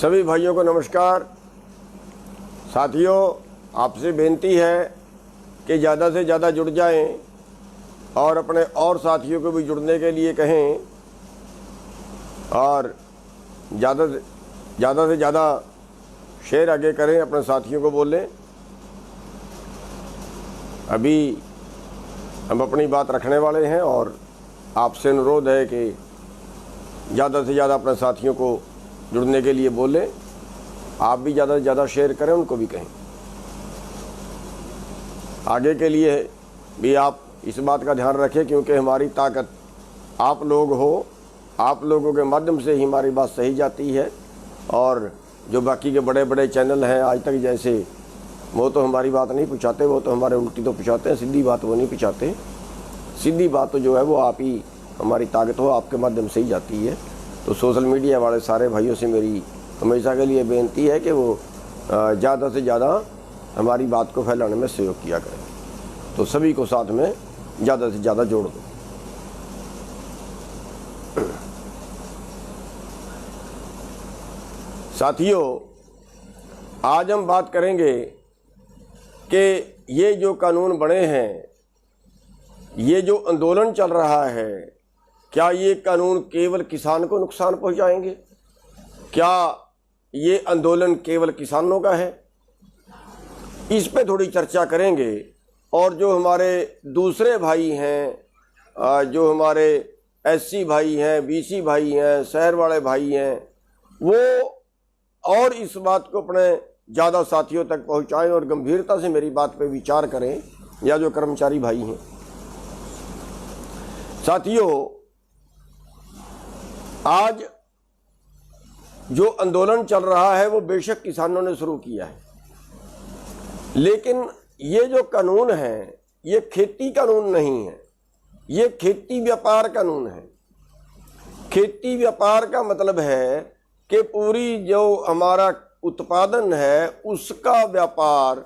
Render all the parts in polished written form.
सभी भाइयों को नमस्कार। साथियों, आपसे बेनती है कि ज़्यादा से ज़्यादा जुड़ जाएं और अपने और साथियों को भी जुड़ने के लिए कहें और ज़्यादा से ज़्यादा शेयर आगे करें, अपने साथियों को बोलें। अभी हम अपनी बात रखने वाले हैं और आपसे अनुरोध है कि ज़्यादा से ज़्यादा अपने साथियों को जुड़ने के लिए बोलें। आप भी ज़्यादा से ज़्यादा शेयर करें, उनको भी कहें। आगे के लिए भी आप इस बात का ध्यान रखें, क्योंकि हमारी ताकत आप लोग हो। आप लोगों के माध्यम से ही हमारी बात सही जाती है। और जो बाकी के बड़े बड़े चैनल हैं आज तक जैसे, वो तो हमारी बात नहीं पूछाते, वो तो हमारे उल्टी तो पूछाते हैं, सीधी बात वो नहीं पूछाते। सीधी बात तो जो है वो आप ही, हमारी ताकत हो आपके माध्यम से ही जाती है। तो सोशल मीडिया वाले सारे भाइयों से मेरी हमेशा के लिए बेनती है कि वो ज़्यादा से ज़्यादा हमारी बात को फैलाने में सहयोग किया करें। तो सभी को साथ में ज़्यादा से ज़्यादा जोड़ दो। साथियों, आज हम बात करेंगे कि ये जो कानून बने हैं, ये जो आंदोलन चल रहा है, क्या ये कानून केवल किसान को नुकसान पहुंचाएंगे? क्या ये आंदोलन केवल किसानों का है? इस पे थोड़ी चर्चा करेंगे। और जो हमारे दूसरे भाई हैं, जो हमारे एससी भाई हैं, बीसी भाई हैं, शहर वाले भाई हैं, वो और इस बात को अपने ज़्यादा साथियों तक पहुंचाएं और गंभीरता से मेरी बात पे विचार करें, या जो कर्मचारी भाई हैं। साथियों, आज जो आंदोलन चल रहा है वो बेशक किसानों ने शुरू किया है, लेकिन ये जो कानून है ये खेती कानून नहीं है, ये खेती व्यापार कानून है। खेती व्यापार का मतलब है कि पूरी जो हमारा उत्पादन है उसका व्यापार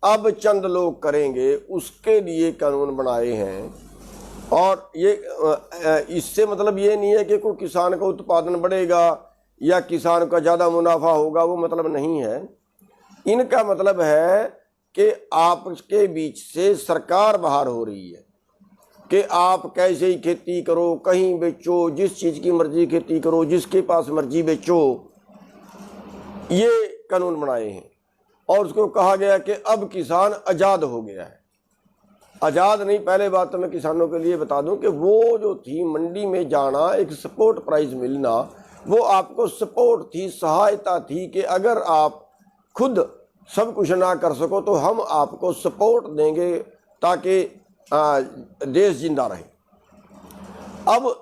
अब चंद लोग करेंगे, उसके लिए कानून बनाए हैं। और ये इससे मतलब ये नहीं है कि कोई किसान का उत्पादन बढ़ेगा या किसान का ज़्यादा मुनाफा होगा, वो मतलब नहीं है। इनका मतलब है कि आपके बीच से सरकार बाहर हो रही है कि आप कैसे ही खेती करो, कहीं बेचो, जिस चीज़ की मर्जी खेती करो, जिसके पास मर्जी बेचो। ये कानून बनाए हैं और उसको कहा गया कि अब किसान आज़ाद हो गया है। आज़ाद नहीं, पहले बात तो मैं किसानों के लिए बता दूं कि वो जो थी मंडी में जाना, एक सपोर्ट प्राइस मिलना, वो आपको सपोर्ट थी, सहायता थी कि अगर आप खुद सब कुछ ना कर सको तो हम आपको सपोर्ट देंगे ताकि देश जिंदा रहे। अब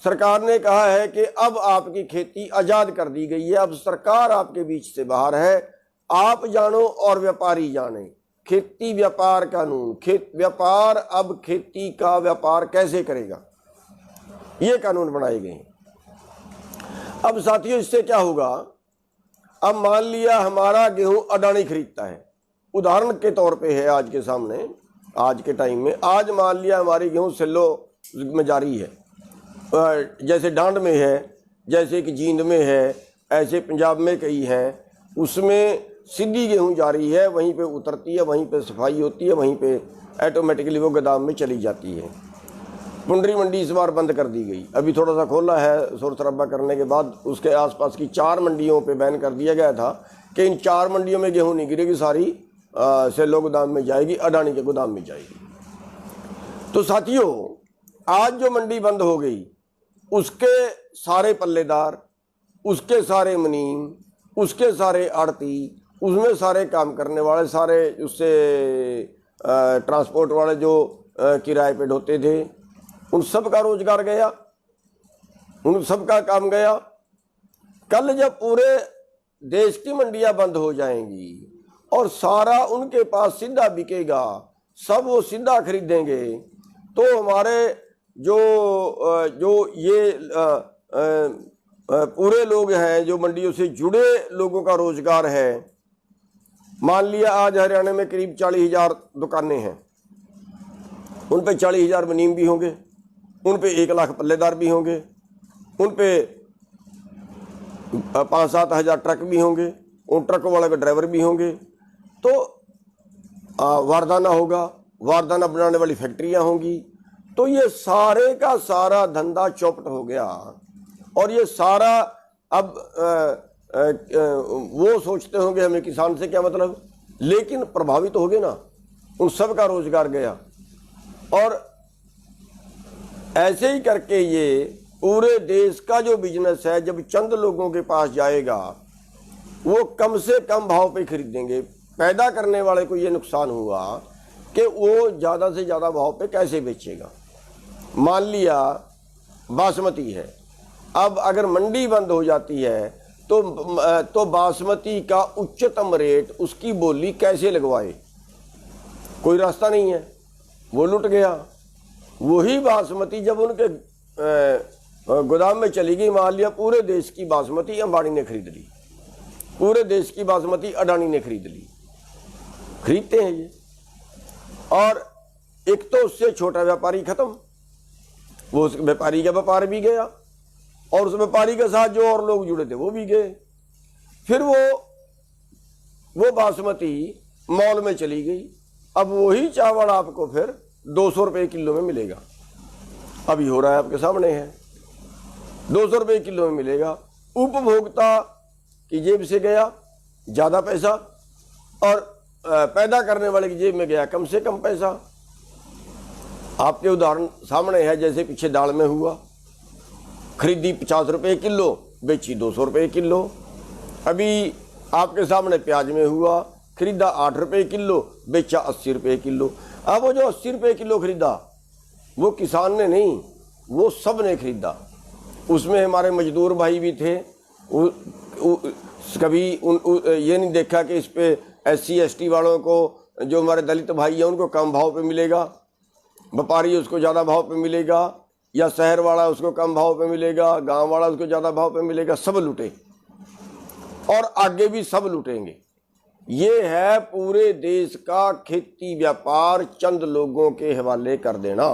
सरकार ने कहा है कि अब आपकी खेती आज़ाद कर दी गई है, अब सरकार आपके बीच से बाहर है, आप जानो और व्यापारी जाने। खेती व्यापार कानून, व्यापार अब खेती का व्यापार कैसे करेगा, ये कानून बनाए गए हैं। अब साथियों, इससे क्या होगा? अब मान लिया हमारा गेहूं अडानी खरीदता है, उदाहरण के तौर पे है आज के सामने, आज के टाइम में। आज मान लिया हमारी गेहूं सेलो में जारी है, जैसे डांड में है, जैसे कि जींद में है, ऐसे पंजाब में कई हैं, उसमें सीधी गेहूं जारी है, वहीं पे उतरती है, वहीं पे सफाई होती है, वहीं पे ऑटोमेटिकली वो गोदाम में चली जाती है। पुंडरी मंडी इस बार बंद कर दी गई, अभी थोड़ा सा खोला है शोर शराबा करने के बाद। उसके आसपास की 4 मंडियों पे बैन कर दिया गया था कि इन 4 मंडियों में गेहूं नहीं गिरेगी, सारी सेलो गोदाम में जाएगी, अडानी के गोदाम में जाएगी। तो साथियों, आज जो मंडी बंद हो गई, उसके सारे पल्लेदार, उसके सारे मुनीम, उसके सारे आड़ती, उसमें सारे काम करने वाले, सारे उससे ट्रांसपोर्ट वाले जो किराए पे ढोते थे, उन सब का रोजगार गया, उन सब का काम गया। कल जब पूरे देश की मंडियां बंद हो जाएंगी और सारा उनके पास सीधा बिकेगा, सब वो सीधा खरीदेंगे, तो हमारे जो ये पूरे लोग हैं, जो मंडियों से जुड़े लोगों का रोजगार है, मान लिया आज हरियाणा में करीब 40,000 दुकानें हैं, उन पे 40,000 मुनीम भी होंगे, उन पे 1 लाख पल्लेदार भी होंगे, उन पे 5-7 हज़ार ट्रक भी होंगे, उन ट्रक वाले के ड्राइवर भी होंगे, तो वारदाना होगा, वारदाना बनाने वाली फैक्ट्रियां होंगी। तो ये सारे का सारा धंधा चौपट हो गया। और ये सारा अब वो सोचते होंगे हमें किसान से क्या मतलब, लेकिन प्रभावित तो हो गए ना, उन सब का रोजगार गया। और ऐसे ही करके ये पूरे देश का जो बिजनेस है जब चंद लोगों के पास जाएगा, वो कम से कम भाव पे खरीदेंगे। पैदा करने वाले को ये नुकसान हुआ कि वो ज़्यादा से ज़्यादा भाव पे कैसे बेचेगा। मान लिया बासमती है, अब अगर मंडी बंद हो जाती है तो बासमती का उच्चतम रेट, उसकी बोली कैसे लगवाए, कोई रास्ता नहीं है, वो लुट गया। वही बासमती जब उनके गोदाम में चली गई, मान लिया पूरे देश की बासमती अंबानी ने खरीद ली, पूरे देश की बासमती अडानी ने खरीद ली, खरीदते हैं ये। और एक तो उससे छोटा व्यापारी खत्म, वो उस व्यापारी का व्यापार भी गया, और उस व्यापारी के साथ जो और लोग जुड़े थे वो भी गए। फिर वो बासमती मॉल में चली गई, अब वही चावल आपको फिर 200 रुपये किलो में मिलेगा। अभी हो रहा है आपके सामने है, 200 रुपये किलो में मिलेगा। उपभोक्ता की जेब से गया ज़्यादा पैसा, और पैदा करने वाले की जेब में गया कम से कम पैसा। आपके उदाहरण सामने है, जैसे पीछे दाल में हुआ, खरीदी 50 रुपये किलो, बेची 200 रुपये किलो। अभी आपके सामने प्याज में हुआ, खरीदा 8 रुपये किलो, बेचा 80 रुपये किलो। अब वो जो 80 रुपये किलो खरीदा, वो किसान ने नहीं, वो सब ने खरीदा। उसमें हमारे मजदूर भाई भी थे। कभी ये नहीं देखा कि इस पे SC ST वालों को, जो हमारे दलित भाई हैं, उनको कम भाव पे मिलेगा, व्यापारी उसको ज़्यादा भाव पे मिलेगा, या शहर वाला उसको कम भाव पे मिलेगा, गांव वाला उसको ज़्यादा भाव पे मिलेगा। सब लूटे और आगे भी सब लूटेंगे। ये है पूरे देश का खेती व्यापार चंद लोगों के हवाले कर देना।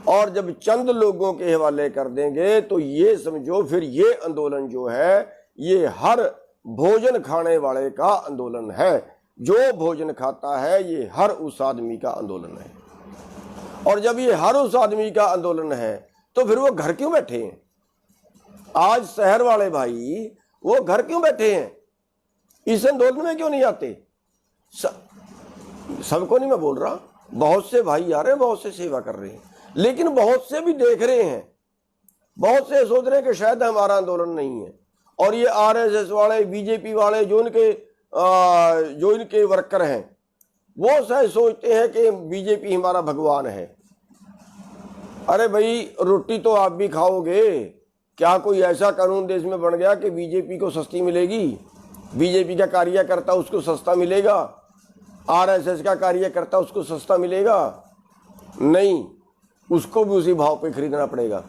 और जब चंद लोगों के हवाले कर देंगे तो ये समझो फिर ये आंदोलन जो है ये हर भोजन खाने वाले का आंदोलन है। जो भोजन खाता है ये हर उस आदमी का आंदोलन है। और जब ये हर उस आदमी का आंदोलन है तो फिर वो घर क्यों बैठे हैं? आज शहर वाले भाई वो घर क्यों बैठे हैं? इस आंदोलन में क्यों नहीं आते? सबको नहीं मैं बोल रहा, बहुत से भाई आ रहे हैं, बहुत से सेवा कर रहे हैं, लेकिन बहुत से भी देख रहे हैं, बहुत से सोच रहे हैं कि शायद हमारा आंदोलन नहीं है। और ये RSS वाले, BJP वाले जो इनके वर्कर हैं, वो शायद सोचते हैं कि BJP हमारा भगवान है। अरे भाई, रोटी तो आप भी खाओगे। क्या कोई ऐसा कानून देश में बन गया कि BJP को सस्ती मिलेगी? BJP का कार्यकर्ता उसको सस्ता मिलेगा? RSS का कार्यकर्ता उसको सस्ता मिलेगा? नहीं, उसको भी उसी भाव पे खरीदना पड़ेगा।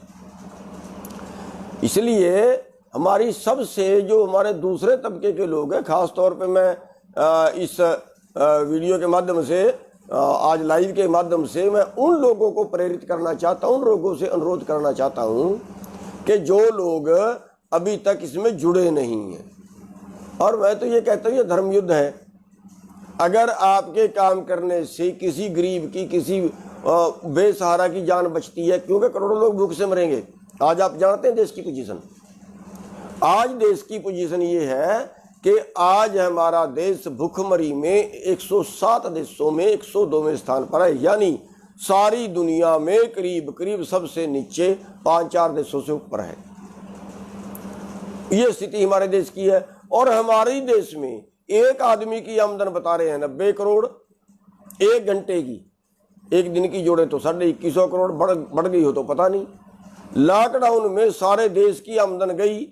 इसलिए हमारी सबसे जो हमारे दूसरे तबके के लोग हैं, खास तौर पे मैं इस वीडियो के माध्यम से, आज लाइव के माध्यम से मैं उन लोगों को प्रेरित करना चाहता हूं, उन लोगों से अनुरोध करना चाहता हूं कि जो लोग अभी तक इसमें जुड़े नहीं हैं, और मैं तो ये कहता हूँ ये धर्म युद्ध है। अगर आपके काम करने से किसी गरीब की, किसी बेसहारा की जान बचती है, क्योंकि करोड़ों लोग भूख से मरेंगे। आज आप जानते हैं देश की पोजीशन, आज देश की पोजीशन ये है कि आज हमारा देश भूखमरी में 107 देशों में 102वें स्थान पर है, यानी सारी दुनिया में करीब करीब सबसे नीचे 5-4 देशों से ऊपर है। ये स्थिति हमारे देश की है। और हमारे देश में एक आदमी की आमदन बता रहे हैं 90 करोड़, 1 घंटे की, एक दिन की जोड़े तो 2150 करोड़, बढ़ गई हो तो पता नहीं। लॉकडाउन में सारे देश की आमदन गई,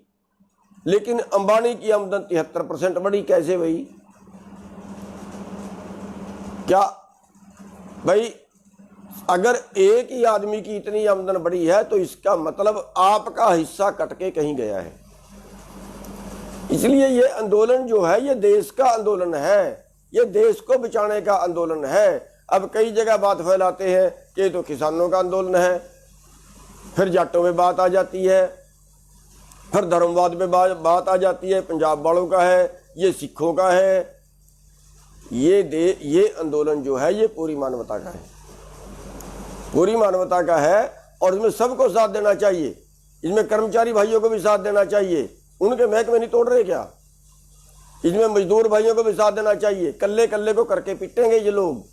लेकिन अंबानी की आमदन 73% बढ़ी। कैसे भाई? क्या भाई, अगर एक ही आदमी की इतनी आमदन बढ़ी है तो इसका मतलब आपका हिस्सा कट के कहीं गया है। इसलिए ये आंदोलन जो है ये देश का आंदोलन है, ये देश को बचाने का आंदोलन है। अब कई जगह बात फैलाते हैं कि तो किसानों का आंदोलन है, फिर जाटों में बात आ जाती है, फिर धर्मवाद पे बात आ जाती है, पंजाब वालों का है, ये सिखों का है। ये आंदोलन जो है ये पूरी मानवता का है, पूरी मानवता का है। और इसमें सबको साथ देना चाहिए, इसमें कर्मचारी भाइयों को भी साथ देना चाहिए, उनके महकमे नहीं तोड़ रहे क्या? इसमें मजदूर भाइयों को भी साथ देना चाहिए। कल्ले कल्ले को करके पिटेंगे ये लोग,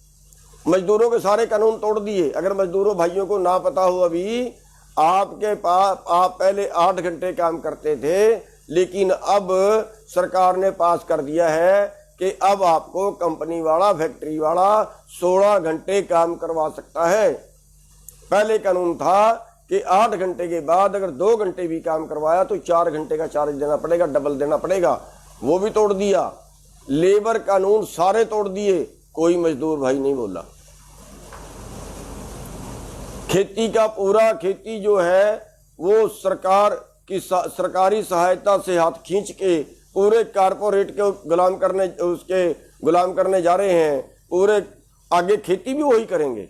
मजदूरों के सारे कानून तोड़ दिए। अगर मजदूरों भाइयों को ना पता हो, अभी आपके पास आप पहले 8 घंटे काम करते थे, लेकिन अब सरकार ने पास कर दिया है कि अब आपको कंपनी वाला, फैक्ट्री वाला 16 घंटे काम करवा सकता है। पहले कानून था कि 8 घंटे के बाद अगर 2 घंटे भी काम करवाया तो 4 घंटे का चार्ज देना पड़ेगा, डबल देना पड़ेगा। वो भी तोड़ दिया। लेबर कानून सारे तोड़ दिए, कोई मजदूर भाई नहीं बोला। खेती का पूरा, खेती जो है वो सरकार की सरकारी सहायता से हाथ खींच के पूरे कारपोरेट के गुलाम करने जा रहे हैं। पूरे आगे खेती भी वही करेंगे।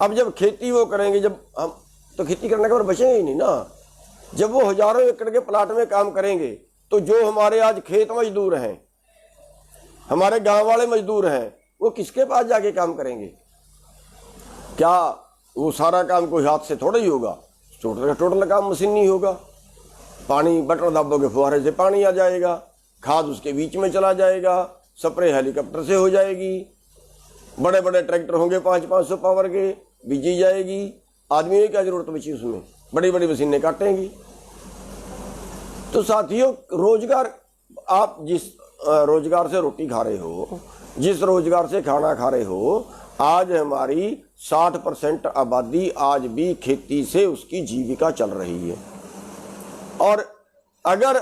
अब जब खेती वो करेंगे, जब हम तो खेती करने के बाद बचेंगे ही नहीं ना। जब वो हजारों एकड़ के प्लाट में काम करेंगे तो जो हमारे आज खेत मजदूर हैं, हमारे गांव वाले मजदूर हैं, वो किसके पास जाके काम करेंगे? क्या वो सारा काम कोई हाथ से थोड़ा ही होगा? टोटल काम मशीन नहीं होगा। पानी बटन दबाओगे फुहारे से पानी आ जाएगा, खाद उसके बीच में चला जाएगा, स्प्रे हेलीकॉप्टर से हो जाएगी, बड़े बड़े ट्रैक्टर होंगे 500-500 पावर के, बीजी जाएगी। आदमी की क्या जरूरत बची उसमें? बड़ी बड़ी मशीनें काटेंगी। तो साथियों, रोजगार, आप जिस रोजगार से रोटी खा रहे हो, जिस रोजगार से खाना खा रहे हो, आज हमारी 60% आबादी आज भी खेती से उसकी जीविका चल रही है। और अगर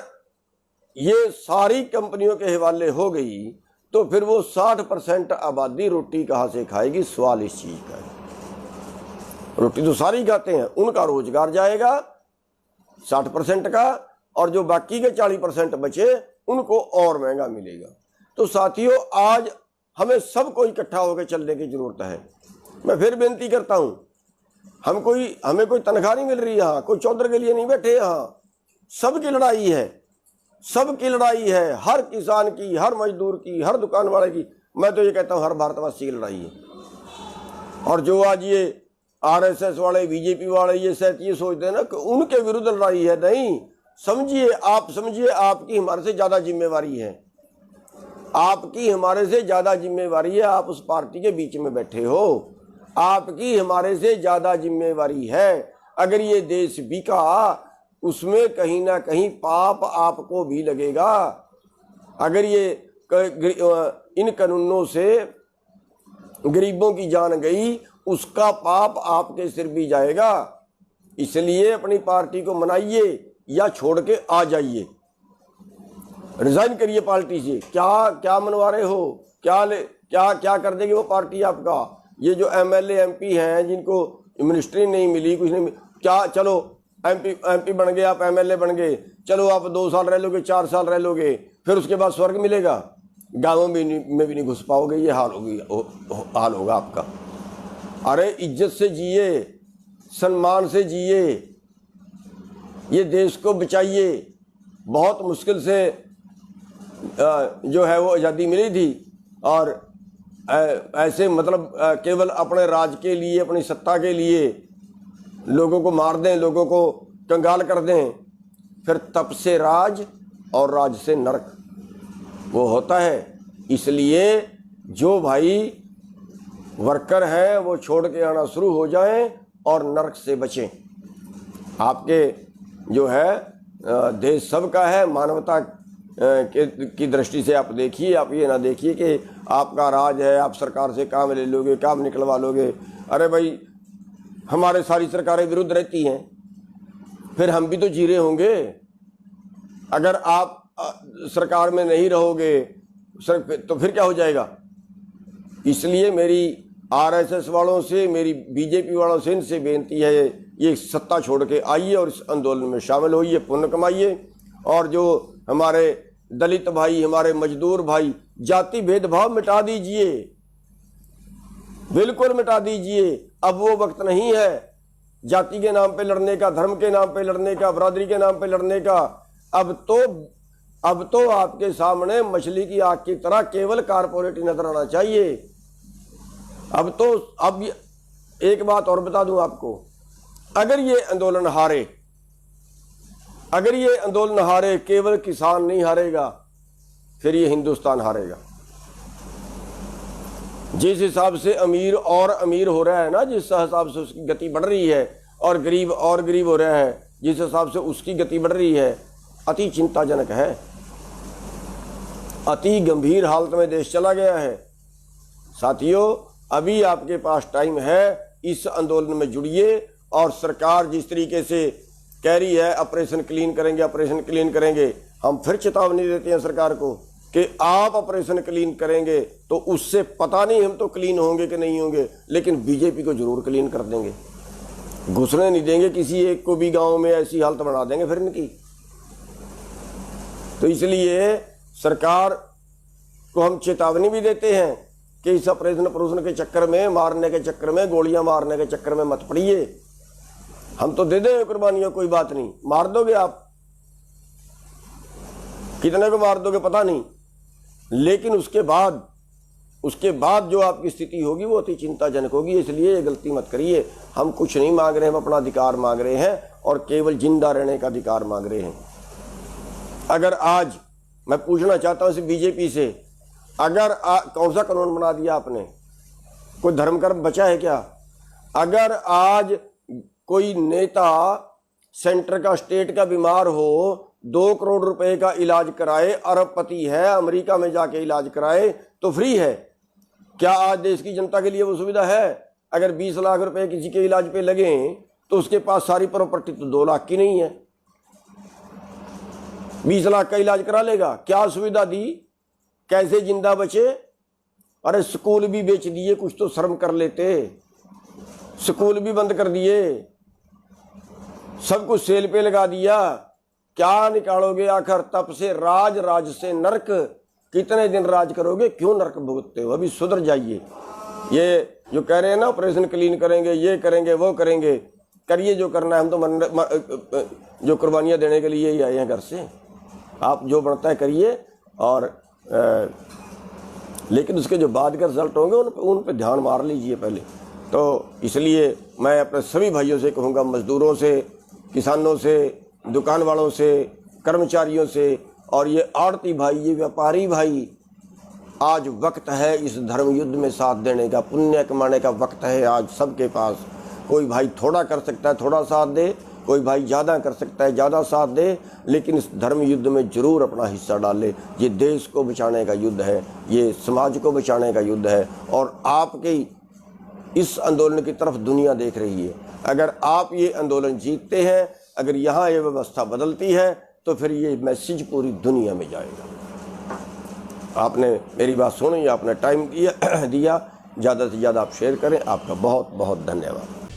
ये सारी कंपनियों के हवाले हो गई तो फिर वो 60% आबादी रोटी कहाँ से खाएगी? सवाल इस चीज का है। रोटी तो सारी खाते हैं, उनका रोजगार जाएगा 60% का, और जो बाकी के 40% बचे उनको और महंगा मिलेगा। तो साथियों, आज हमें सबको इकट्ठा होकर चलने की जरूरत है। मैं फिर बेनती करता हूं, हमें कोई तनख्वाह नहीं मिल रही, यहाँ कोई चौधर के लिए नहीं बैठे, यहाँ सबकी लड़ाई है, सबकी लड़ाई है, हर किसान की, हर मजदूर की, हर दुकान वाले की। मैं तो ये कहता हूँ हर भारतवासी की लड़ाई है। और जो आज ये आरएसएस वाले, बीजेपी वाले ये सोचते हैं ना कि उनके विरुद्ध लड़ाई है, नहीं। समझिए, आप समझिए, आपकी हमारे से ज्यादा जिम्मेवारी है, आपकी हमारे से ज्यादा जिम्मेवारी है। आप उस पार्टी के बीच में बैठे हो, आपकी हमारे से ज्यादा जिम्मेवारी है। अगर ये देश बिका, उसमें कहीं ना कहीं पाप आपको भी लगेगा। अगर ये इन कानूनों से गरीबों की जान गई, उसका पाप आपके सिर भी जाएगा। इसलिए अपनी पार्टी को मनाइए या छोड़ के आ जाइए, रिजाइन करिए पार्टी से। क्या मनवा रहे हो? क्या कर देगी वो पार्टी आपका? ये जो एमएलए एमपी हैं जिनको मिनिस्ट्री नहीं मिली, कुछ नहीं, क्या चलो एमपी बन गए, आप एमएलए बन गए, चलो आप 2 साल रह लोगे, 4 साल रह लोगे, फिर उसके बाद स्वर्ग मिलेगा? गाँवों में भी नहीं घुस पाओगे, ये हाल होगा आपका। अरे इज्जत से जिए, सम्मान से जिए, ये देश को बचाइए। बहुत मुश्किल से जो है वो आज़ादी मिली थी, और ऐसे मतलब केवल अपने राज के लिए, अपनी सत्ता के लिए लोगों को मार दें, लोगों को कंगाल कर दें, फिर तप से राज और राज से नरक वो होता है। इसलिए जो भाई वर्कर हैं वो छोड़ के आना शुरू हो जाएं और नरक से बचें। आपके जो है देश सबका है, मानवता की दृष्टि से आप देखिए, आप ये ना देखिए कि आपका राज है, आप सरकार से काम ले लोगे, काम निकलवा लोगे। अरे भाई, हमारे सारी सरकारें विरुद्ध रहती हैं, फिर हम भी तो जी रहे होंगे। अगर आप सरकार में नहीं रहोगे तो फिर क्या हो जाएगा? इसलिए मेरी आरएसएस वालों से, मेरी बीजेपी वालों से, इनसे बेनती है, ये सत्ता छोड़ के आइए और इस आंदोलन में शामिल होइए, पुण्य कमाइए। और जो हमारे दलित भाई, हमारे मजदूर भाई, जाति भेदभाव मिटा दीजिए, बिल्कुल मिटा दीजिए। अब वो वक्त नहीं है जाति के नाम पे लड़ने का, धर्म के नाम पे लड़ने का, बरादरी के नाम पे लड़ने का। अब तो आपके सामने मछली की आंख की तरह केवल कारपोरेट नजर आना चाहिए। अब एक बात और बता दूं आपको, अगर ये आंदोलन हारे, केवल किसान नहीं हारेगा, फिर ये हिंदुस्तान हारेगा। जिस हिसाब से अमीर और अमीर हो रहा है ना, जिस हिसाब से उसकी गति बढ़ रही है, और गरीब हो रहा है जिस हिसाब से उसकी गति बढ़ रही है, अति चिंताजनक है। अति गंभीर हालत में देश चला गया है। साथियों, अभी आपके पास टाइम है, इस आंदोलन में जुड़िए। और सरकार जिस तरीके से कह रही है ऑपरेशन क्लीन करेंगे, हम फिर चेतावनी देते हैं सरकार को कि आप ऑपरेशन क्लीन करेंगे तो उससे पता नहीं हम तो क्लीन होंगे कि नहीं होंगे, लेकिन बीजेपी को जरूर क्लीन कर देंगे। घुसने नहीं देंगे किसी एक को भी, गांव में ऐसी हालत बना देंगे फिर इनकी। तो इसलिए सरकार को हम चेतावनी भी देते हैं कि इस ऑपरेशन के चक्कर में, मारने के चक्कर में, गोलियां मारने के चक्कर में मत पड़िए। हम तो दे दें कुर्बानियां, कोई बात नहीं, मार दोगे आप, कितने को मार दोगे पता नहीं, लेकिन उसके बाद जो आपकी स्थिति होगी वो अति चिंताजनक होगी। इसलिए ये गलती मत करिए। हम कुछ नहीं मांग रहे हैं, हम अपना अधिकार मांग रहे हैं और केवल जिंदा रहने का अधिकार मांग रहे हैं। अगर आज मैं पूछना चाहता हूं बीजेपी से, अगर कौन सा कानून बना दिया आपने? कोई धर्म कर्म बचा है क्या? अगर आज कोई नेता सेंटर का, स्टेट का बीमार हो, 2 करोड़ रुपए का इलाज कराए, अरबपति है, अमेरिका में जाके इलाज कराए तो फ्री है। क्या आज देश की जनता के लिए वो सुविधा है? अगर 20 लाख रुपए किसी के इलाज पे लगे तो उसके पास सारी प्रॉपर्टी तो 2 लाख की नहीं है, 20 लाख का इलाज करा लेगा। क्या सुविधा दी? कैसे जिंदा बचे? अरे स्कूल भी बेच दिए, कुछ तो शर्म कर लेते। स्कूल भी बंद कर दिए, सब कुछ सेल पे लगा दिया। क्या निकालोगे आखिर? तप से राज से नरक, कितने दिन राज करोगे? क्यों नरक भुगतते हो? अभी सुधर जाइए। ये जो कह रहे हैं ना ऑपरेशन क्लीन करेंगे, ये करेंगे, वो करेंगे, करिए जो करना है। हम तो जो कुर्बानियां देने के लिए ही आए हैं घर से। आप जो बनता है करिए, और लेकिन उसके जो बाद के रिजल्ट होंगे उन पे ध्यान मार लीजिए पहले। तो इसलिए मैं अपने सभी भाइयों से कहूँगा, मजदूरों से, किसानों से, दुकान वालों से, कर्मचारियों से, और ये आड़ती भाई, ये व्यापारी भाई, आज वक्त है इस धर्म युद्ध में साथ देने का, पुण्य कमाने का वक्त है आज सबके पास। कोई भाई थोड़ा कर सकता है थोड़ा साथ दे, कोई भाई ज़्यादा कर सकता है ज़्यादा साथ दे, लेकिन इस धर्म युद्ध में ज़रूर अपना हिस्सा डाले। ये देश को बचाने का युद्ध है, ये समाज को बचाने का युद्ध है, और आपके इस आंदोलन की तरफ दुनिया देख रही है। अगर आप ये आंदोलन जीतते हैं, अगर यहाँ ये व्यवस्था बदलती है, तो फिर ये मैसेज पूरी दुनिया में जाएगा। आपने मेरी बात सुनी, आपने टाइम दिया, ज़्यादा से ज़्यादा आप शेयर करें। आपका बहुत बहुत धन्यवाद।